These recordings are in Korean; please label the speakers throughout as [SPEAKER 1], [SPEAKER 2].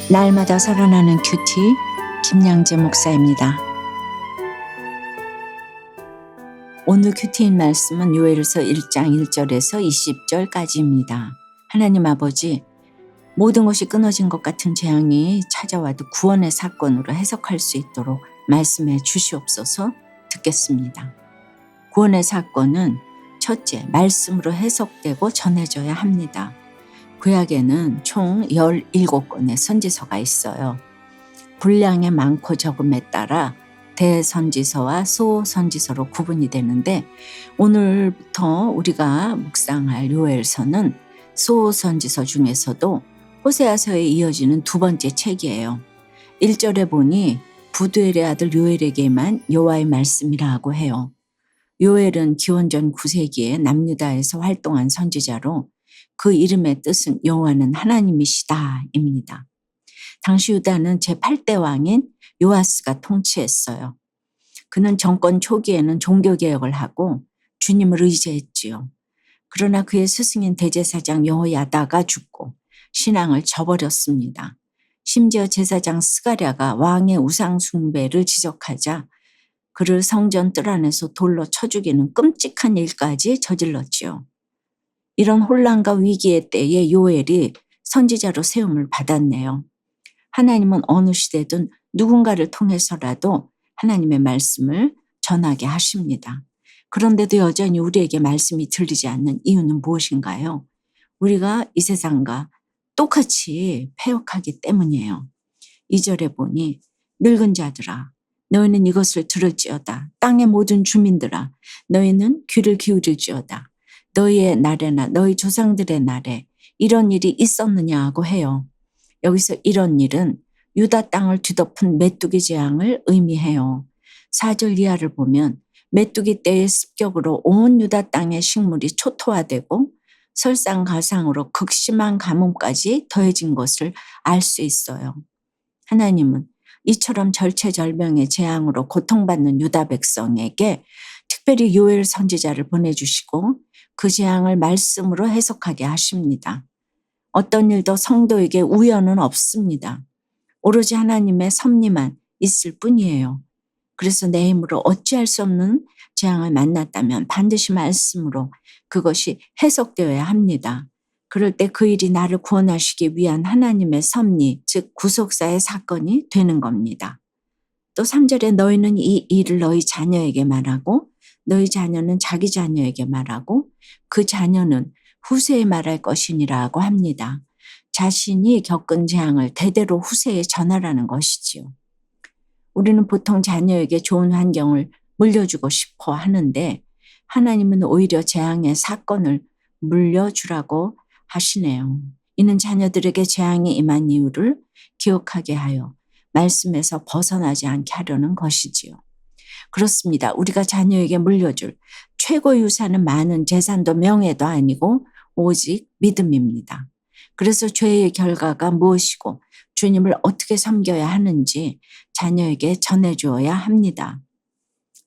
[SPEAKER 1] 날마다 살아나는 큐티 김양재 목사입니다. 오늘 큐티인 말씀은 요엘서 1장 1절에서 20절까지입니다. 하나님 아버지, 모든 것이 끊어진 것 같은 재앙이 찾아와도 구원의 사건으로 해석할 수 있도록 말씀해 주시옵소서. 듣겠습니다. 구원의 사건은 첫째, 말씀으로 해석되고 전해져야 합니다. 구약에는 총 17권의 선지서가 있어요. 분량의 많고 적음에 따라 대선지서와 소선지서로 구분이 되는데, 오늘부터 우리가 묵상할 요엘서는 소선지서 중에서도 호세아서에 이어지는 두 번째 책이에요. 1절에 보니 부두엘의 아들 요엘에게만 여호와의 말씀이라고 해요. 요엘은 기원전 9세기에 남유다에서 활동한 선지자로 그 이름의 뜻은 여호와는 하나님이시다입니다. 당시 유다는 제8대 왕인 요아스가 통치했어요. 그는 정권 초기에는 종교개혁을 하고 주님을 의지했지요. 그러나 그의 스승인 대제사장 여호야다가 죽고 신앙을 저버렸습니다. 심지어 제사장 스가랴가 왕의 우상 숭배를 지적하자 그를 성전 뜰 안에서 돌로 쳐 죽이는 끔찍한 일까지 저질렀지요. 이런 혼란과 위기의 때에 요엘이 선지자로 세움을 받았네요. 하나님은 어느 시대든 누군가를 통해서라도 하나님의 말씀을 전하게 하십니다. 그런데도 여전히 우리에게 말씀이 들리지 않는 이유는 무엇인가요? 우리가 이 세상과 똑같이 패역하기 때문이에요. 2절에 보니 늙은 자들아, 너희는 이것을 들을지어다. 땅의 모든 주민들아, 너희는 귀를 기울일지어다. 너희의 날에나 너희 조상들의 날에 이런 일이 있었느냐고 해요. 여기서 이런 일은 유다 땅을 뒤덮은 메뚜기 재앙을 의미해요. 4절 이하를 보면 메뚜기 때의 습격으로 온 유다 땅의 식물이 초토화되고 설상가상으로 극심한 가뭄까지 더해진 것을 알 수 있어요. 하나님은 이처럼 절체절명의 재앙으로 고통받는 유다 백성에게 특별히 요엘 선지자를 보내주시고 그 재앙을 말씀으로 해석하게 하십니다. 어떤 일도 성도에게 우연은 없습니다. 오로지 하나님의 섭리만 있을 뿐이에요. 그래서 내 힘으로 어찌할 수 없는 재앙을 만났다면 반드시 말씀으로 그것이 해석되어야 합니다. 그럴 때 그 일이 나를 구원하시기 위한 하나님의 섭리, 즉 구속사의 사건이 되는 겁니다. 또 3절에 너희는 이 일을 너희 자녀에게 말하고 너희 자녀는 자기 자녀에게 말하고 그 자녀는 후세에 말할 것이니라고 합니다. 자신이 겪은 재앙을 대대로 후세에 전하라는 것이지요. 우리는 보통 자녀에게 좋은 환경을 물려주고 싶어 하는데 하나님은 오히려 재앙의 사건을 물려주라고 하시네요. 이는 자녀들에게 재앙이 임한 이유를 기억하게 하여 말씀에서 벗어나지 않게 하려는 것이지요. 그렇습니다. 우리가 자녀에게 물려줄 최고 유산은 많은 재산도 명예도 아니고 오직 믿음입니다. 그래서 죄의 결과가 무엇이고 주님을 어떻게 섬겨야 하는지 자녀에게 전해주어야 합니다.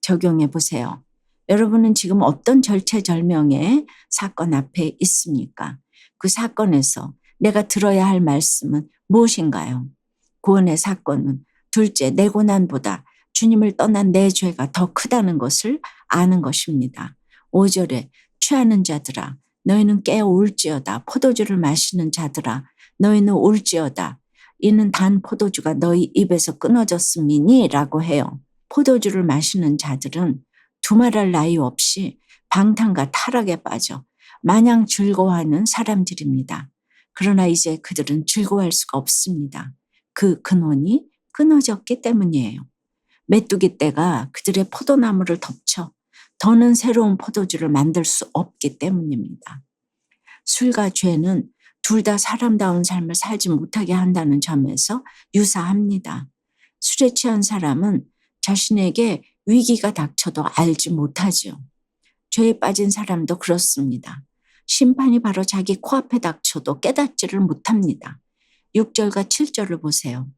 [SPEAKER 1] 적용해 보세요. 여러분은 지금 어떤 절체절명의 사건 앞에 있습니까? 그 사건에서 내가 들어야 할 말씀은 무엇인가요? 구원의 사건은 둘째, 내 고난보다 주님을 떠난 내 죄가 더 크다는 것을 아는 것입니다. 5절에 취하는 자들아 너희는 깨어 울지어다. 포도주를 마시는 자들아 너희는 울지어다. 이는 단 포도주가 너희 입에서 끊어졌음이니 라고 해요. 포도주를 마시는 자들은 두말할 나위 없이 방탕과 타락에 빠져 마냥 즐거워하는 사람들입니다. 그러나 이제 그들은 즐거워할 수가 없습니다. 그 근원이 끊어졌기 때문이에요. 메뚜기 떼가 그들의 포도나무를 덮쳐 더는 새로운 포도주를 만들 수 없기 때문입니다. 술과 죄는 둘 다 사람다운 삶을 살지 못하게 한다는 점에서 유사합니다. 술에 취한 사람은 자신에게 위기가 닥쳐도 알지 못하죠. 죄에 빠진 사람도 그렇습니다. 심판이 바로 자기 코앞에 닥쳐도 깨닫지를 못합니다. 6절과 7절을 보세요.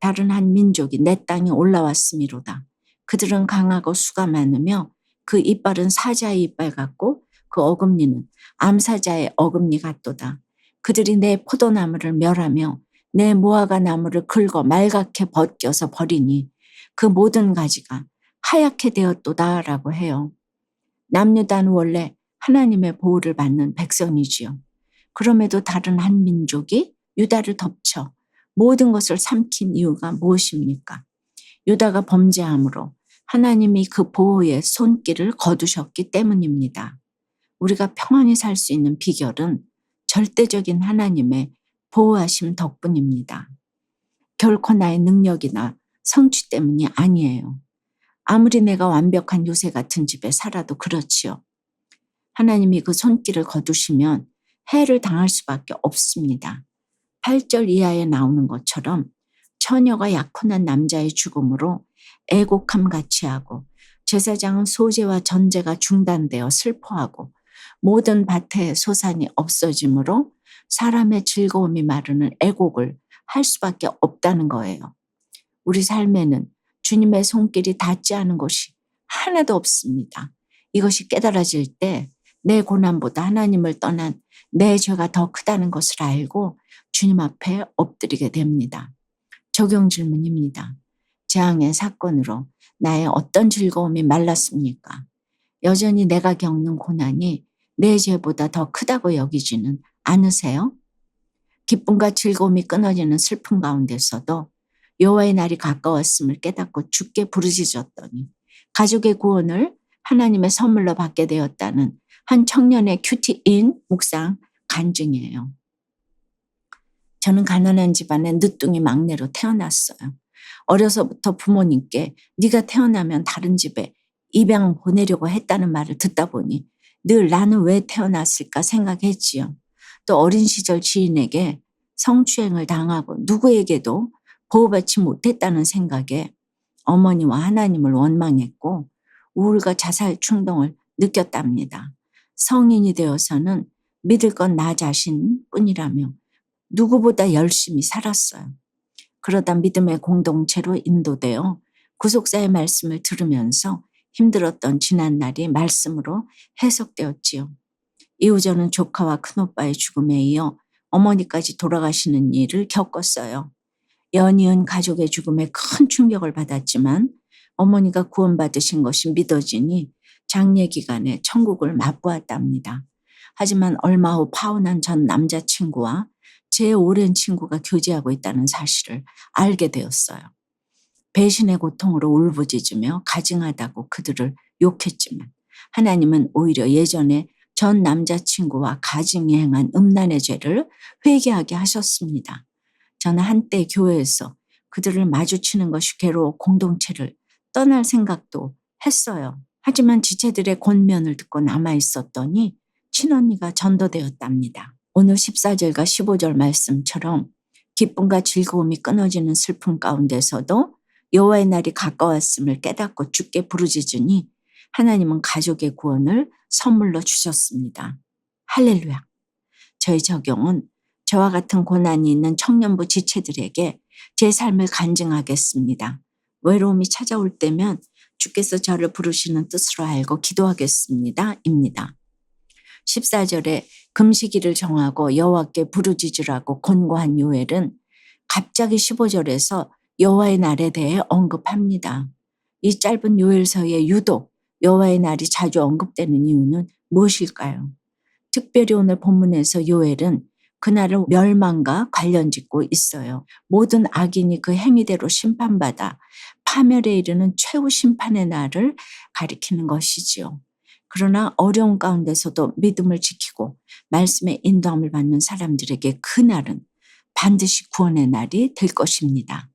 [SPEAKER 1] 다른 한 민족이 내 땅에 올라왔음이로다. 그들은 강하고 수가 많으며 그 이빨은 사자의 이빨 같고 그 어금니는 암사자의 어금니 같도다. 그들이 내 포도나무를 멸하며 내 무화과 나무를 긁어 말갛게 벗겨서 버리니 그 모든 가지가 하얗게 되었도다라고 해요. 남유다는 원래 하나님의 보호를 받는 백성이지요. 그럼에도 다른 한 민족이 유다를 덮쳐 모든 것을 삼킨 이유가 무엇입니까? 유다가 범죄함으로 하나님이 그 보호의 손길을 거두셨기 때문입니다. 우리가 평안히 살 수 있는 비결은 절대적인 하나님의 보호하심 덕분입니다. 결코 나의 능력이나 성취 때문이 아니에요. 아무리 내가 완벽한 요새 같은 집에 살아도 그렇지요. 하나님이 그 손길을 거두시면 해를 당할 수밖에 없습니다. 8절 이하에 나오는 것처럼 처녀가 약혼한 남자의 죽음으로 애곡함 같이 하고 제사장은 소제와 전제가 중단되어 슬퍼하고 모든 밭의 소산이 없어지므로 사람의 즐거움이 마르는 애곡을 할 수밖에 없다는 거예요. 우리 삶에는 주님의 손길이 닿지 않은 것이 하나도 없습니다. 이것이 깨달아질 때 내 고난보다 하나님을 떠난 내 죄가 더 크다는 것을 알고 주님 앞에 엎드리게 됩니다. 적용 질문입니다. 재앙의 사건으로 나의 어떤 즐거움이 말랐습니까? 여전히 내가 겪는 고난이 내 죄보다 더 크다고 여기지는 않으세요? 기쁨과 즐거움이 끊어지는 슬픔 가운데서도 여호와의 날이 가까웠음을 깨닫고 주께 부르짖었더니 가족의 구원을 하나님의 선물로 받게 되었다는 한 청년의 큐티인 묵상 간증이에요. 저는 가난한 집안의 늦둥이 막내로 태어났어요. 어려서부터 부모님께 네가 태어나면 다른 집에 입양 보내려고 했다는 말을 듣다 보니 늘 나는 왜 태어났을까 생각했지요. 또 어린 시절 지인에게 성추행을 당하고 누구에게도 보호받지 못했다는 생각에 어머니와 하나님을 원망했고 우울과 자살 충동을 느꼈답니다. 성인이 되어서는 믿을 건 나 자신뿐이라며 누구보다 열심히 살았어요. 그러다 믿음의 공동체로 인도되어 구속사의 말씀을 들으면서 힘들었던 지난날이 말씀으로 해석되었지요. 이후 저는 조카와 큰오빠의 죽음에 이어 어머니까지 돌아가시는 일을 겪었어요. 연이은 가족의 죽음에 큰 충격을 받았지만 어머니가 구원받으신 것이 믿어지니 장례 기간에 천국을 맛보았답니다. 하지만 얼마 후 파혼한 전 남자친구와 제 오랜 친구가 교제하고 있다는 사실을 알게 되었어요. 배신의 고통으로 울부짖으며 가증하다고 그들을 욕했지만 하나님은 오히려 예전에 전 남자친구와 가증이 행한 음란의 죄를 회개하게 하셨습니다. 저는 한때 교회에서 그들을 마주치는 것이 괴로워 공동체를 떠날 생각도 했어요. 하지만 지체들의 권면을 듣고 남아있었더니 친언니가 전도되었답니다. 오늘 14절과 15절 말씀처럼 기쁨과 즐거움이 끊어지는 슬픔 가운데서도 여호와의 날이 가까웠음을 깨닫고 주께 부르짖으니 하나님은 가족의 구원을 선물로 주셨습니다. 할렐루야. 저의 적용은 저와 같은 고난이 있는 청년부 지체들에게 제 삶을 간증하겠습니다. 외로움이 찾아올 때면 주께서 저를 부르시는 뜻으로 알고 기도하겠습니다. 입니다. 14절에 금식일을 정하고 여호와께 부르짖으라고 권고한 요엘은 갑자기 15절에서 여호와의 날에 대해 언급합니다. 이 짧은 요엘서에 유독 여호와의 날이 자주 언급되는 이유는 무엇일까요? 특별히 오늘 본문에서 요엘은 그날을 멸망과 관련 짓고 있어요. 모든 악인이 그 행위대로 심판받아 파멸에 이르는 최후 심판의 날을 가리키는 것이지요. 그러나 어려운 가운데서도 믿음을 지키고 말씀의 인도함을 받는 사람들에게 그 날은 반드시 구원의 날이 될 것입니다.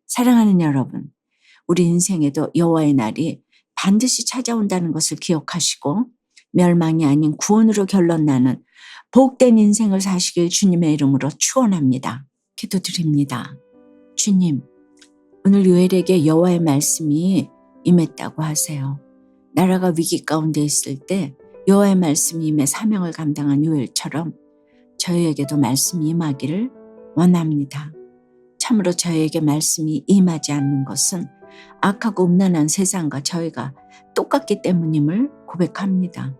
[SPEAKER 1] 사랑하는 여러분, 우리 인생에도 여호와의 날이 반드시 찾아온다는 것을 기억하시고 멸망이 아닌 구원으로 결론나는 복된 인생을 사시길 주님의 이름으로 축원합니다. 기도드립니다. 주님, 오늘 요엘에게 여호와의 말씀이 임했다고 하세요. 나라가 위기 가운데 있을 때 여호와의 말씀이 임해 사명을 감당한 요엘처럼 저희에게도 말씀이 임하기를 원합니다. 참으로 저희에게 말씀이 임하지 않는 것은 악하고 음란한 세상과 저희가 똑같기 때문임을 고백합니다.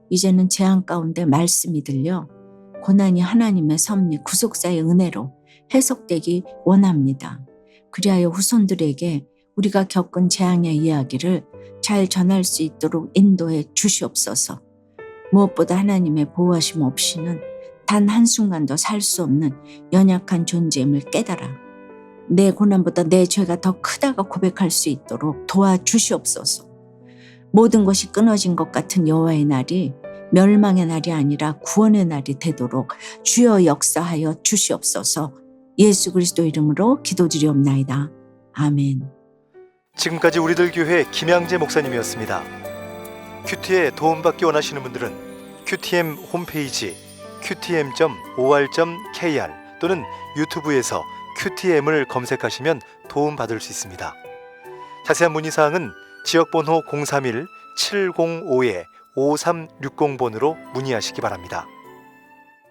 [SPEAKER 1] 이제는 재앙 가운데 말씀이 들려 고난이 하나님의 섭리 구속사의 은혜로 해석되기 원합니다. 그리하여 후손들에게 우리가 겪은 재앙의 이야기를 잘 전할 수 있도록 인도해 주시옵소서. 무엇보다 하나님의 보호하심 없이는 단 한순간도 살 수 없는 연약한 존재임을 깨달아 내 고난보다 내 죄가 더 크다고 고백할 수 있도록 도와주시옵소서. 모든 것이 끊어진 것 같은 여호와의 날이 멸망의 날이 아니라 구원의 날이 되도록 주여 역사하여 주시옵소서. 예수 그리스도 이름으로 기도드리옵나이다. 아멘.
[SPEAKER 2] 지금까지 우리들 교회 김양재 목사님이었습니다. 큐티에 도움받기 원하시는 분들은 QTM 홈페이지 qtm.or.kr 또는 유튜브에서 QTM을 검색하시면 도움받을 수 있습니다. 자세한 문의사항은 지역번호 031-705-5360번으로 문의하시기 바랍니다.